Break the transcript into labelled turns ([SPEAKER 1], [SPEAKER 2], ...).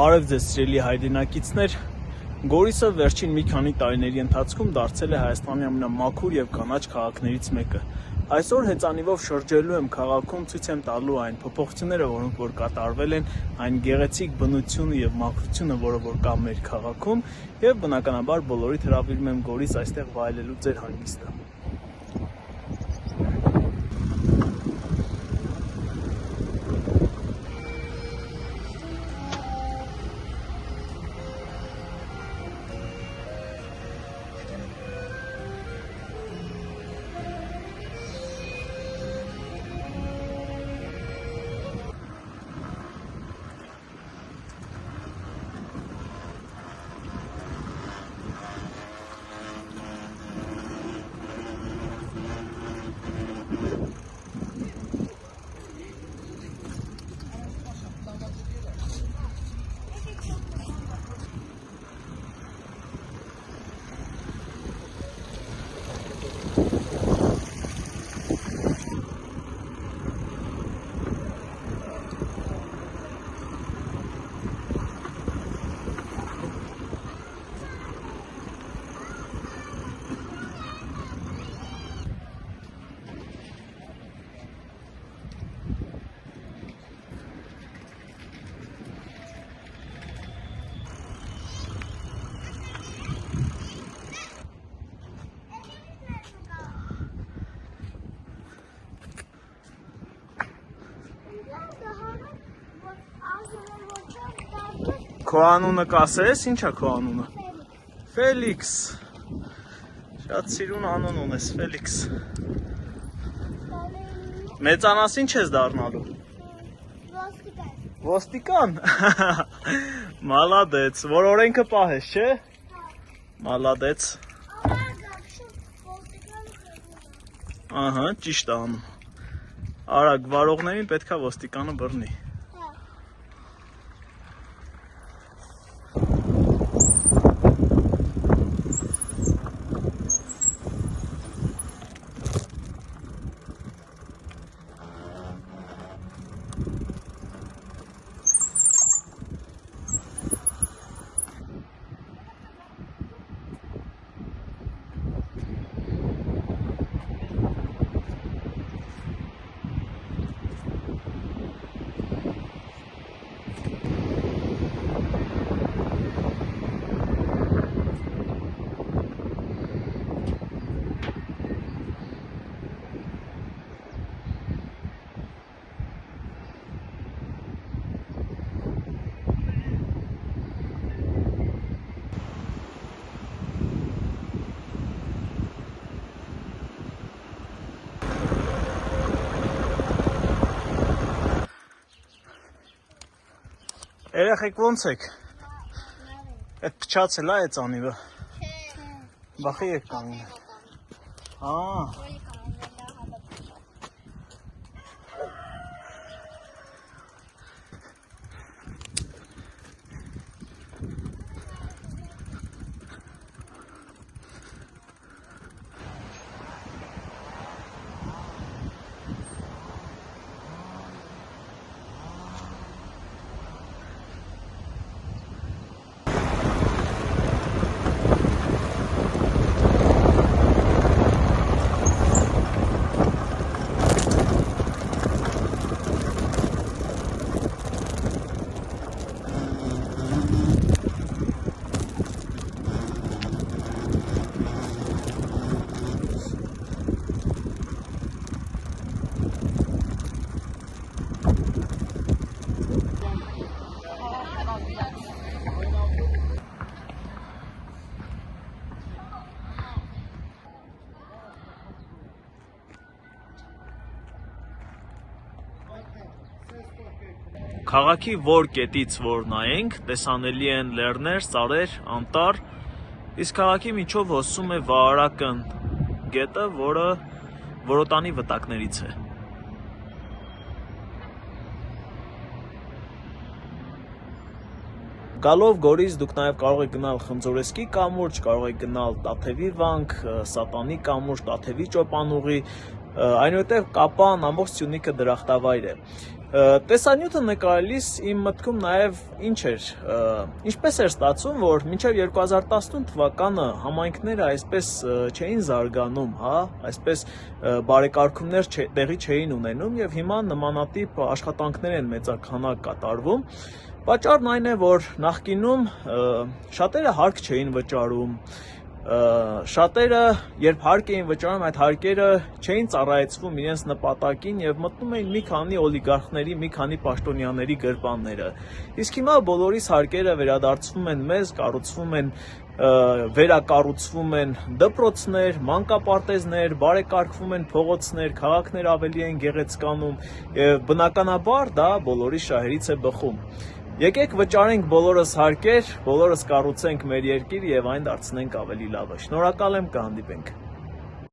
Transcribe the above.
[SPEAKER 1] Բարև ձեզ սիրելի հայրենակիցներ, Գորիսը վերջին մի քանի տարիների ընթացքում դարձել է Հայաստանի ամենամաքուր և կանաչ քաղաքներից մեկը։ Այսօր հեծանիվով շրջելու եմ քաղաքում, ցույց եմ տալու այն փոփոխությունները, որոնք որ կատարվել են, այն գեղեցիկ բնությունը և մաքրությունը, որը որ կա մեր քաղաքում, և բնականաբար բոլորիդ հրավիրում եմ Գորիս այստեղ վայելելու ձեր հանգիստը։ Քո անունը կասես, ի՞նչ է քո անունը։ Ֆելիքս։ Շատ սիրուն անուն ունես, Ֆելիքս։ Մեծանաս ինչ ես դառնալու։ Ոստիկան։ Մալադեց, որ օրենքը պահես, չէ։ Մալադեց։ Ահա, ճիշտ է անում։ Արագ վարողներին պետքա ոստիկանը բռնի։ Երեխեք ոնց եք։ Այդ փչացել է հեծանիվը։ Բախի եք կանգնել։ Քաղաքի որ կետից որ նայենք, տեսանելի են լեռներ, սարեր, անտառ, իսկ քաղաքի միջով հոսում է Վահարական գետը, որը Որոտանի վտակներից է։ Գալով Գորիս դուք նաև կարող եք գնալ Խնձորեսկի կամուրջ, կարող եք գնալ Տաթևի վանք, Սատանի կամուրջ, Տաթևի ճոպանուղի, այնուհետև Կապան, ամբողջ Սյունիքը դրախտավայր է։ Տեսանյութը նկարելիս իմ մտքում նաև ինչպես էր ստացվում, որ մինչև 2018 թվականը համայնքները այսպես չէին զարգանում, այսպես բարեկարգումներ տեղի չէին ունենում եւ հիմա նմանատիպ աշխատանքներ են մեծաքանակ կատարվում։ Պատճառն այն է, որ նախկինում շատերը հարկ չէին վճարում, շատերը երբ հարկ էին վճարում, այդ հարկերը չէին ծառայեցվում իրենց նպատակին եւ մտնում էին մի քանի օլիգարխների, մի քանի պաշտոնյաների գրպանները։ Իսկ հիմա բոլորիս հարկերը վերադարձվում են մեզ, վերակառուցվում են դպրոցներ, մանկապարտեզներ, բարեկարգվում են փողոցներ, քաղաքներ ավելի են գեղեցկանում եւ բնականաբար դա բոլորի շահերից է բխում։ Եկեք վճարենք բոլորս հարկեր, բոլորս կառուցենք մեր երկիր եւ այն դարձնենք ավելի լավը։ Շնորհակալ եմ, կհանդիպենք։